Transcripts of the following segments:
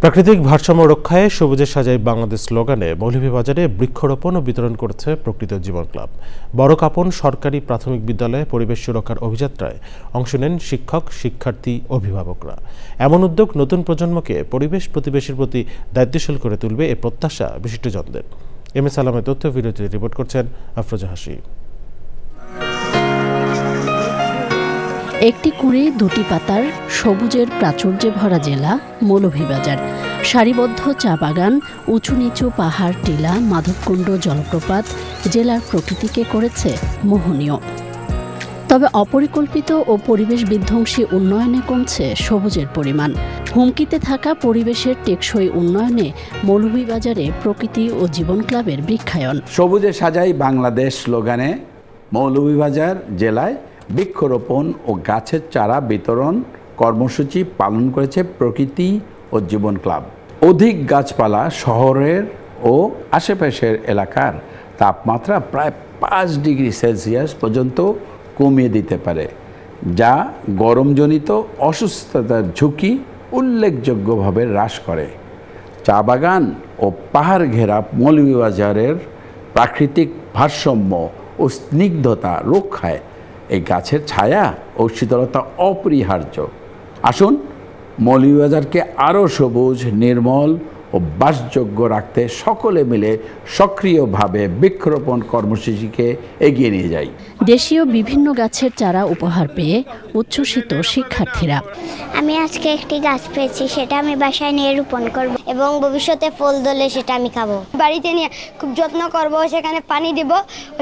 প্রাকৃতিক ভারসাম্য রক্ষায় সবুজের সাজাই বাংলাদেশ স্লোগানে মৌলভীবাজারে বৃক্ষরোপণ ও বিতরণ করেছে প্রকৃতি জীবন ক্লাব। বড় কাপন সরকারি প্রাথমিক বিদ্যালয়ে পরিবেশ সুরক্ষার অভিযাত্রায় অংশ নেন শিক্ষক, শিক্ষার্থী, অভিভাবকরা। এমন উদ্যোগ নতুন প্রজন্মকে পরিবেশ প্রতিবেশীর প্রতি দায়িত্বশীল করে তুলবে এ প্রত্যাশা বিশিষ্টজনদের। এম এস আলমের তথ্য ভিডিওতে রিপোর্ট করছেন আফরোজা হাসি। একটি কুঁড়ে দুটি পাতার সবুজের প্রাচুর্যে ভরা জেলা মৌলভীবাজার। সারিবদ্ধ চা বাগান, উঁচু নিচু পাহাড়, টিলা, মাধবকুণ্ড, জলপ্রপাত জেলার প্রকৃতিকে করেছে মোহনীয়। তবে অপরিকল্পিত ও পরিবেশ বিধ্বংসী উন্নয়নে কমছে সবুজের পরিমাণ। হুমকিতে থাকা পরিবেশের টেকসই উন্নয়নে মৌলভীবাজারে প্রকৃতি ও জীবন ক্লাবের বৃক্ষায়ন। সবুজে সাজাই বাংলাদেশ স্লোগানে মৌলভীবাজার জেলায় বৃক্ষরোপণ ও গাছের চারা বিতরণ কর্মসূচি পালন করেছে প্রকৃতি ও জীবন ক্লাব। অধিক গাছপালা শহরের ও আশেপাশের এলাকার তাপমাত্রা প্রায় 5 ডিগ্রি সেলসিয়াস পর্যন্ত কমিয়ে দিতে পারে, যা গরমজনিত অসুস্থতার ঝুঁকি উল্লেখযোগ্যভাবে হ্রাস করে। চা বাগান ও পাহাড় ঘেরা মৌলভীবাজারের প্রাকৃতিক ভারসাম্য ও স্নিগ্ধতা রক্ষায় এই গাছের ছায়া ও শীতলতা অপরিহার্য। আসুন মৌলভীবাজারকে আরও সবুজ, নির্মল ও বাসযোগ্য রাখতে সকলে মিলে সক্রিয়ভাবে বৃক্ষরোপণ কর্মসূচিকে এগিয়ে নিয়ে যাই। দেশীয় বিভিন্ন গাছের চারা উপহার পেয়ে উচ্ছ্বসিত শিক্ষার্থীরা। আমি আজকে একটি গাছ পেয়েছি, সেটা আমি বাসায় নিয়ে রোপণ করব এবং ভবিষ্যতে ফল ধরলে সেটা আমি খাবো। বাড়িতে নিয়ে খুব যত্ন করব, সেখানে পানি দেব,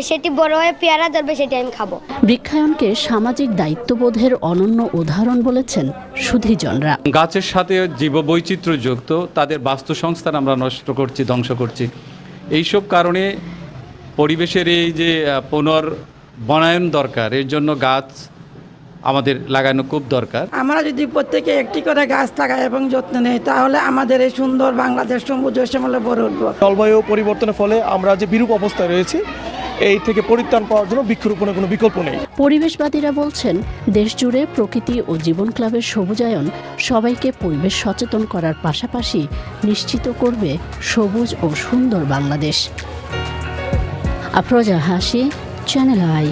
সেটি বড় হয়ে পেয়ারা ধরবে, সেটি আমি খাবো। বৃক্ষায়নকে সামাজিক দায়িত্ববোধের অনন্য উদাহরণ বলেছেন সুধীজনরা। গাছের সাথে জীববৈচিত্র্য যুক্ত, তাদের বাস্তুসংস্থান আমরা নষ্ট করছি, ধ্বংস করছি। এইসব কারণে পরিবেশের এই যে পুনর্বনায়ন দরকার, এর জন্য গাছ আমাদের লাগানো খুব দরকার। আমরা যদি প্রত্যেকে একটি করে গাছ লাগাই এবং যত্ন নেই, তাহলে আমাদের এই সুন্দর বাংলাদেশ সবুজ শ্যামলে ভরে উঠবে। জলবায়ু পরিবর্তনের ফলে আমরা যে বিরূপ অবস্থায় রয়েছি, এই থেকে পরিত্রাণ পাওয়ার জন্য বৃক্ষরোপণের কোনো বিকল্প নেই। পরিবেশবাদীরা বলছেন, দেশজুড়ে প্রকৃতি ও জীবন ক্লাবের সবুজায়ন সবাইকে পরিবেশ সচেতন করার পাশাপাশি নিশ্চিত করবে সবুজ ও সুন্দর বাংলাদেশ। আফরোজা হাসি, চ্যানেল আই।